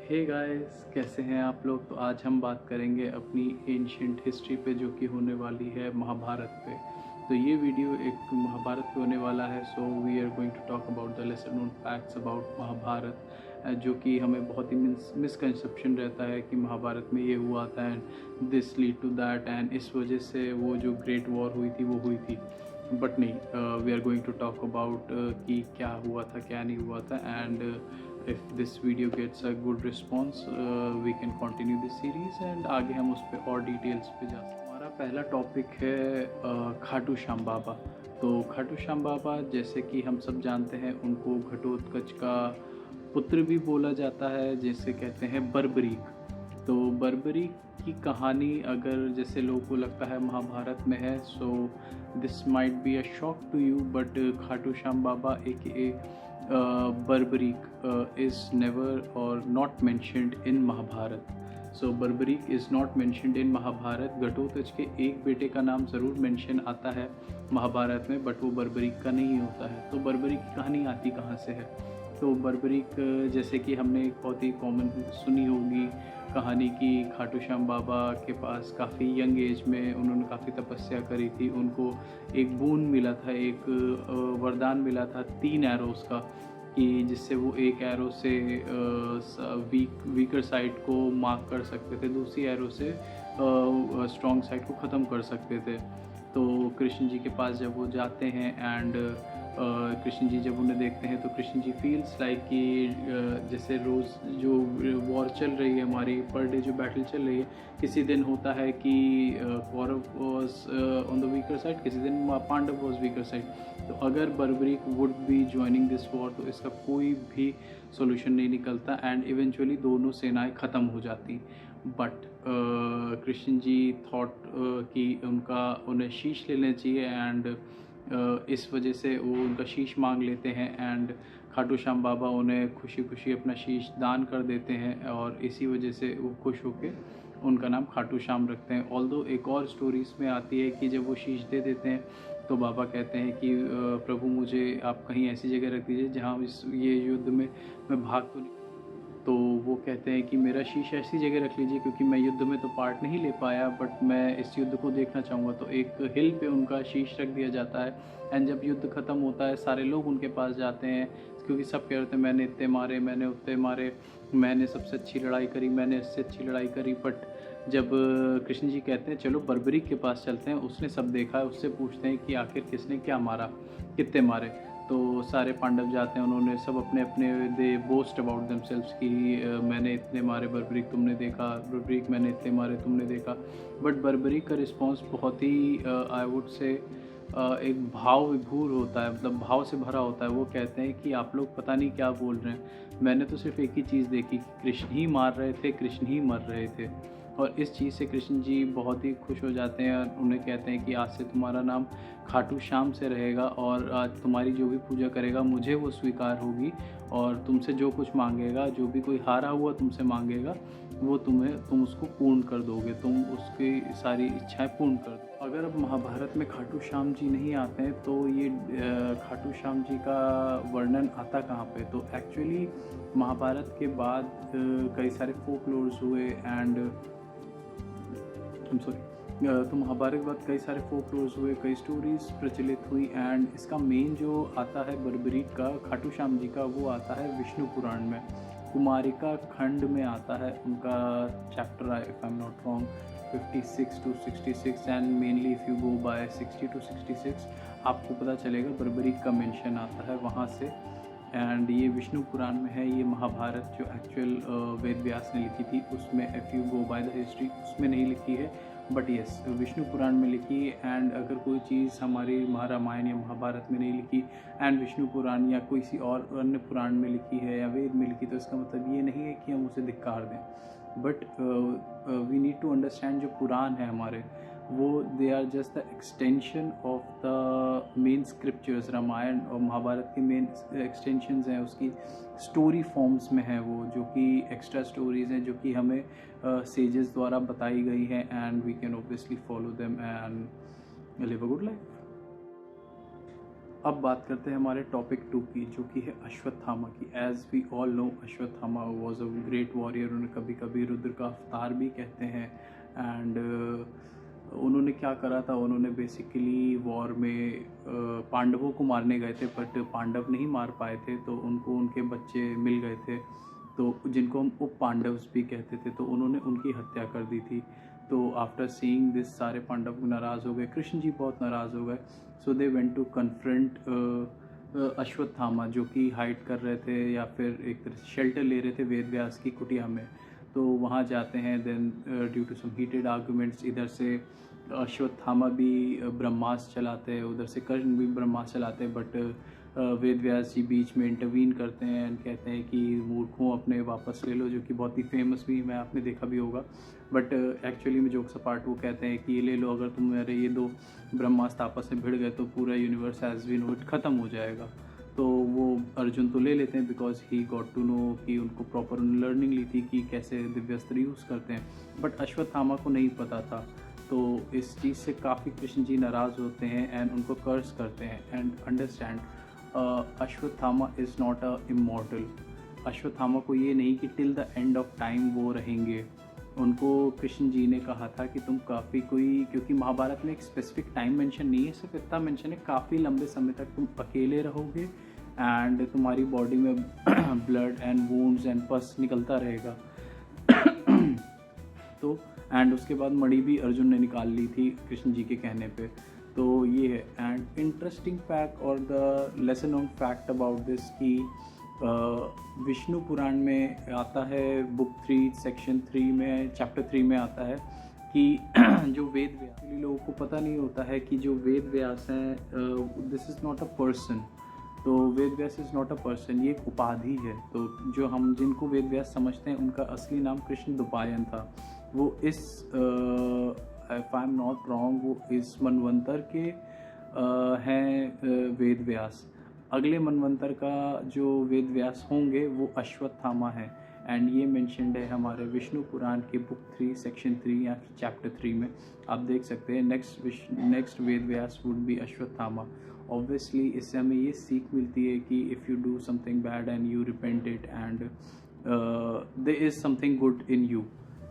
Hey guys, कैसे हैं आप लोग। तो आज हम बात करेंगे अपनी एंशिएंट हिस्ट्री पे, जो कि होने वाली है महाभारत पे। तो ये वीडियो एक महाभारत पे होने वाला है। So we are going to talk about the lesser known facts about Mahabharat, जो कि हमें बहुत ही मिसकंसेप्शन रहता है कि महाभारत में ये हुआ था and this lead to that, and इस वजह से वो जो ग्रेट वॉर हुई थी वो हुई थी। बट नहीं, we are going to talk about कि क्या हुआ था क्या नहीं हुआ था। And if this video gets a good response, we can continue this series and आगे हम उस पर और डिटेल्स पे जा सकते हैं। हमारा पहला टॉपिक है खाटू श्याम बाबा। तो खाटू श्याम बाबा, जैसे कि हम सब जानते हैं, उनको घटोत्कच का पुत्र भी बोला जाता है, जिसे कहते हैं बर्बरीक। तो बर्बरीक की कहानी अगर जैसे लोगों को लगता है महाभारत में है, so this might be a shock to you, but Khatu Shyam Baba ए Berberik is never or not mentioned in Mahabharat. So Berberik is not mentioned in Mahabharat. Ghatotkach के एक बेटे का नाम ज़रूर मेंशन आता है महाभारत में, बट वो Berberik का नहीं होता है। तो Berberik की कहानी आती कहाँ से है? तो Berberik, जैसे कि हमने एक बहुत ही कॉमन सुनी होगी कहानी की, खाटू श्याम बाबा के पास काफ़ी यंग एज में उन्होंने काफ़ी तपस्या करी थी। उनको एक बून मिला था, एक वरदान मिला था 3 एरोज़ का, कि जिससे वो एक एरो से वीकर साइड को मार्क कर सकते थे, दूसरी एरो से स्ट्रॉन्ग साइड को ख़त्म कर सकते थे। तो कृष्ण जी के पास जब वो जाते हैं एंड कृष्ण जी जब उन्हें देखते हैं, तो कृष्ण जी फील्स लाइक कि जैसे रोज़ जो वॉर चल रही है हमारी, पर डे जो बैटल चल रही है, किसी दिन होता है कि Kaurav was on the weaker side, किसी दिन पांडव वॉज वीकर साइड। तो अगर Barbarik would be joining this war, तो इसका कोई भी सोल्यूशन नहीं निकलता एंड इवेंचुअली दोनों सेनाएं ख़त्म हो जाती। बट कृष्ण जी थॉट कि उन्हें शीश लेना चाहिए, एंड इस वजह से वो उनका शीश मांग लेते हैं एंड खाटू श्याम बाबा उन्हें खुशी खुशी अपना शीश दान कर देते हैं, और इसी वजह से वो खुश होकर उनका नाम खाटू श्याम रखते हैं। ऑल्दो एक और स्टोरीज में आती है कि जब वो शीश दे देते हैं, तो बाबा कहते हैं कि प्रभु, मुझे आप कहीं ऐसी जगह रख दीजिए जहाँ ये युद्ध में मैं भाग तो नहीं। तो वो कहते हैं कि मेरा शीश ऐसी जगह रख लीजिए, क्योंकि मैं युद्ध में तो पार्ट नहीं ले पाया, बट मैं इस युद्ध को देखना चाहूँगा। तो एक हिल पे उनका शीश रख दिया जाता है एंड जब युद्ध ख़त्म होता है, सारे लोग उनके पास जाते हैं, क्योंकि सब कह रहे थे मैंने इतने मारे, मैंने उतने मारे, मैंने सबसे अच्छी लड़ाई करी, मैंने इससे अच्छी लड़ाई करी। बट जब कृष्ण जी कहते हैं चलो बर्बरीक के पास चलते हैं, उसने सब देखा है, उससे पूछते हैं कि आखिर किसने क्या मारा, कितने मारे। तो सारे पांडव जाते हैं, उन्होंने सब अपने अपने दे बोस्ट अबाउट देमसेल्व्स कि मैंने इतने मारे बर्बरीक, तुमने देखा, बर्बरीक मैंने इतने मारे, तुमने देखा। बट बर्बरीक का रिस्पॉन्स बहुत ही आई वुड से एक भाव विभोर होता है, मतलब भाव से भरा होता है। वो कहते हैं कि आप लोग पता नहीं क्या बोल रहे हैं, मैंने तो सिर्फ एक ही चीज़ देखी कि कृष्ण ही मार रहे थे, कृष्ण ही मर रहे थे। और इस चीज़ से कृष्ण जी बहुत ही खुश हो जाते हैं और उन्हें कहते हैं कि आज से तुम्हारा नाम खाटू श्याम से रहेगा, और आज तुम्हारी जो भी पूजा करेगा मुझे वो स्वीकार होगी, और तुमसे जो कुछ मांगेगा, जो भी कोई हारा हुआ तुमसे मांगेगा, वो तुम उसको पूर्ण कर दोगे, तुम उसकी सारी इच्छाएं पूर्ण कर दो। अगर अब महाभारत में खाटू श्याम जी नहीं आते हैं, तो ये खाटू श्याम जी का वर्णन आता कहाँ पे? तो एक्चुअली महाभारत के बाद कई सारे फोकलोर्स हुए एंड तो महाभारत के बाद कई सारे फोकलोर्स हुए, कई स्टोरीज प्रचलित हुई, एंड इसका मेन जो आता है बर्बरीक का, खाटू श्याम जी का, वो आता है विष्णु पुराण में, कुमारिका खंड में आता है। उनका चैप्टर है, if I am not wrong, 56 to 66, and mainly if you go by 60 to 66 आपको पता चलेगा बर्बरीक का मेंशन आता है वहाँ से। एंड ये विष्णु पुराण में है। ये महाभारत जो एक्चुअल वेद व्यास ने लिखी थी, उसमें if you go by the history उसमें नहीं लिखी है, बट येस विष्णु पुराण में लिखी है। एंड अगर कोई चीज़ हमारी रामायण या महाभारत में नहीं लिखी एंड विष्णु पुराण या किसी और अन्य पुराण में लिखी है या वेद में लिखी, तो इसका मतलब ये नहीं है कि हम उसे धिक्कार दें, but we need to understand जो पुराण है हमारे, वो they are just the extension of the main scriptures. Ramayan और महाभारत के मेन एक्सटेंशंस हैं, उसकी स्टोरी फॉर्म्स में है वो, जो कि एक्स्ट्रा स्टोरीज़ हैं, जो कि हमें सेजेस द्वारा बताई गई हैं, and we can obviously follow them and live a good life. अब बात करते हैं हमारे टॉपिक 2 की, जो कि है अश्वत्थामा की। As we all know, Ashwatthama was a great warrior. उन्हें कभी कभी रुद्र का अवतार भी कहते हैं। एंड उन्होंने क्या करा था, उन्होंने बेसिकली वॉर में पांडवों को मारने गए थे, बट पांडव नहीं मार पाए थे, तो उनको उनके बच्चे मिल गए थे, तो जिनको हम उप पांडव्स भी कहते थे, तो उन्होंने उनकी हत्या कर दी थी। तो आफ्टर सीइंग दिस सारे पांडव नाराज़ हो गए, कृष्ण जी बहुत नाराज़ हो गए। So they went to confront Ashwatthama, जो कि हाइड कर रहे थे या फिर एक तरह से शेल्टर ले रहे थे वेद व्यास की कुटिया में। तो वहाँ जाते हैं, then due to some heated arguments, इधर से अश्वत्थामा भी ब्रह्मास्त्र चलाते हैं, उधर से कर्ण भी ब्रह्मास्त्र चलाते हैं, बट वेद व्यास जी बीच में इंटरवीन करते हैं एंड कहते हैं कि मूर्खों अपने वापस ले लो, जो कि बहुत ही फेमस भी मैं आपने देखा भी होगा। बट एक्चुअली में जोक्स अपार्ट वो कहते हैं कि ये ले लो, अगर तुम्हारे ये 2 ब्रह्मास्त्र आपस में भिड़ गए तो पूरा universe as we know it ख़त्म हो जाएगा। तो वो अर्जुन तो ले लेते हैं, because he got to know कि उनको प्रॉपर लर्निंग ली थी कि कैसे दिव्यास्त्र यूज़ करते हैं, बट अश्वत्थामा को नहीं पता था। तो इस चीज़ से काफ़ी कृष्ण जी नाराज़ होते हैं एंड उनको कर्स करते हैं। And understand, Ashwatthama is not a immortal. Ashwatthama को ये नहीं कि till the end of time वो रहेंगे। उनको कृष्ण जी ने कहा था कि तुम काफ़ी कोई, क्योंकि महाभारत में एक स्पेसिफिक टाइम मेंशन नहीं है, सिर्फ इतना मेंशन है काफ़ी लंबे समय तक तुम अकेले रहोगे एंड तुम्हारी बॉडी में ब्लड एंड वूंड्स एंड पस निकलता रहेगा। तो एंड उसके बाद मणि भी अर्जुन ने निकाल ली थी कृष्ण जी के कहने पे। तो ये है। एंड इंटरेस्टिंग फैक्ट और the lesson on fact about this कि विष्णु पुराण में आता है, बुक 3 सेक्शन 3 में, चैप्टर 3 में आता है कि जो वेद व्यास, लोगों को पता नहीं होता है कि जो वेद व्यास हैं, this is not a person. तो Ved Vyas is not a person, ये एक उपाधि है। तो जो हम जिनको वेद व्यास समझते हैं, उनका असली नाम कृष्ण द्वैपायन था। वो इस if I am not wrong, वो इस मनवंतर के हैं वेद व्यास। अगले मनवंतर का जो वेद व्यास होंगे वो अश्वत्थामा है। एंड ये मेंशन्ड है हमारे विष्णु पुराण के बुक 3 सेक्शन 3 या चैप्टर 3 में। आप देख सकते हैं next Ved Vyas would be Ashwatthama. Obviously इससे हमें ये सीख मिलती है कि if you do something bad and you repent it and there is something good in you.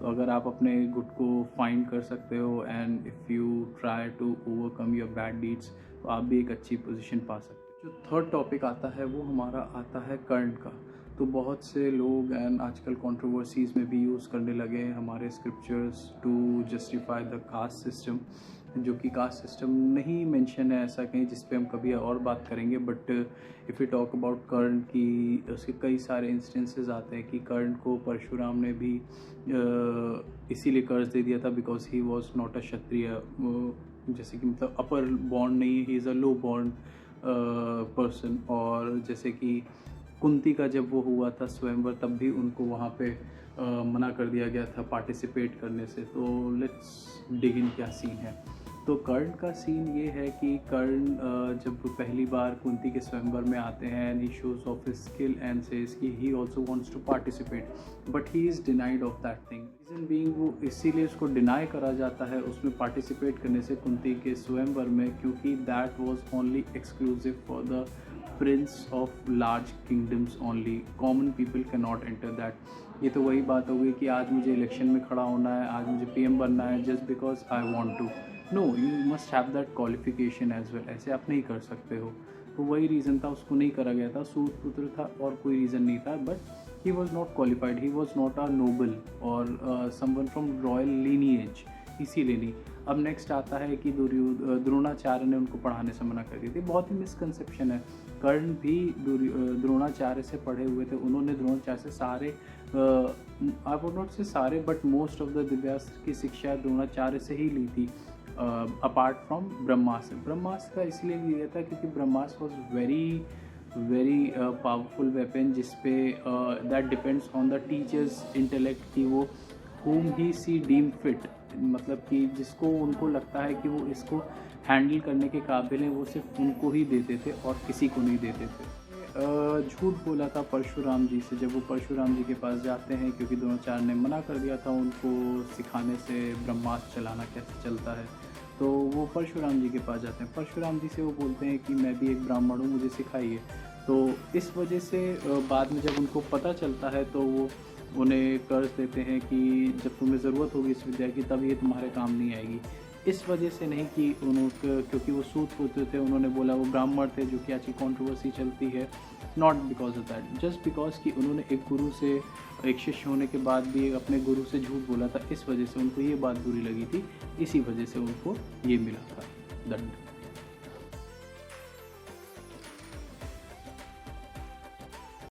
तो अगर आप अपने गुड को फाइंड कर सकते हो and if you try to overcome your bad deeds, तो आप भी एक अच्छी पोजीशन पा सकते हो। जो थर्ड टॉपिक आता है वो हमारा आता है कर्ण का। तो बहुत से लोग एंड आजकल कंट्रोवर्सीज़ में भी यूज़ करने लगे हैं हमारे scriptures to justify the caste system, जो कि कास्ट सिस्टम नहीं मेंशन है ऐसा कहीं, जिस पे हम कभी और बात करेंगे। But if you talk about Karna की, उसके कई सारे इंस्टेंसेस आते हैं कि कर्ण को परशुराम ने भी इसीलिए कर्ज दे दिया था because he was not a Kshatriya. जैसे कि मतलब अपर बॉर्न नहीं, he is a low born person. और जैसे कि कुंती का जब वो हुआ था स्वयंवर, तब भी उनको वहाँ पे मना कर दिया गया था पार्टिसिपेट करने से। तो लेट्स डिग इन क्या सीन है। तो कर्ण का सीन ये है कि कर्ण जब पहली बार कुंती के स्वयंवर में आते हैं and he shows of his skill and says कि he also wants to participate, but he is denied of that thing. Reason being, वो इसीलिए उसको डिनाई करा जाता है उसमें पार्टिसिपेट करने से कुंती के स्वयंवर में, क्योंकि that was only exclusive for the Prince of large kingdoms only, common people can not enter that. ये तो वही बात हो गई कि आज मुझे इलेक्शन में खड़ा होना है, आज मुझे पीएम बनना है, just because I want to. No, you must have that qualification as well. ऐसे आप नहीं कर सकते हो। तो वही रीज़न था, उसको नहीं करा गया था। सूत पुत्र था और कोई रीज़न नहीं था, but he was not qualified, he was not a Nobel और समवन फ्रॉम रॉयल लीनिएज, इसीलिए नहीं। अब नेक्स्ट आता है कि द्रोणाचार्य ने उनको पढ़ाने से मना कर दी थी। बहुत ही मिसकंसेप्शन है। कर्ण भी द्रोणाचार्य से पढ़े हुए थे। उन्होंने द्रोणाचार्य से सारे, आई वुड नॉट से सारे, but most of the Divyastra की शिक्षा द्रोणाचार्य से ही ली थी, अपार्ट फ्रॉम ब्रह्मास्त्र। ब्रह्मास्त्र का इसलिए लिया था क्योंकि ब्रह्मास्त्र वॉज वेरी पावरफुल वेपन, जिसपे that depends on the teachers intellect कि वो whom he see deem fit, मतलब कि जिसको उनको लगता है कि वो इसको हैंडल करने के काबिल हैं, वो सिर्फ उनको ही देते थे और किसी को नहीं देते थे। झूठ बोला था परशुराम जी से जब वो परशुराम जी के पास जाते हैं, क्योंकि द्रोणाचार्य ने मना कर दिया था उनको सिखाने से ब्रह्मास्त्र चलाना कैसे चलता है। तो वो परशुराम जी के पास जाते हैं। परशुराम जी से वो बोलते हैं कि मैं भी एक ब्राह्मण हूँ, मुझे सिखाइए। तो इस वजह से बाद में जब उनको पता चलता है तो वो उन्हें कर्ज देते हैं कि जब तुम्हें ज़रूरत होगी इस विद्या की तब ये तुम्हारे काम नहीं आएगी। इस वजह से नहीं कि क्योंकि वो सूत पुत्र थे, उन्होंने बोला वो ब्राह्मण थे, जो कि आज की कंट्रोवर्सी चलती है। Not because of that, just because कि उन्होंने एक गुरु से, एक शिष्य होने के बाद भी अपने गुरु से झूठ बोला था, इस वजह से उनको ये बात बुरी लगी थी, इसी वजह से उनको ये मिला था दंड।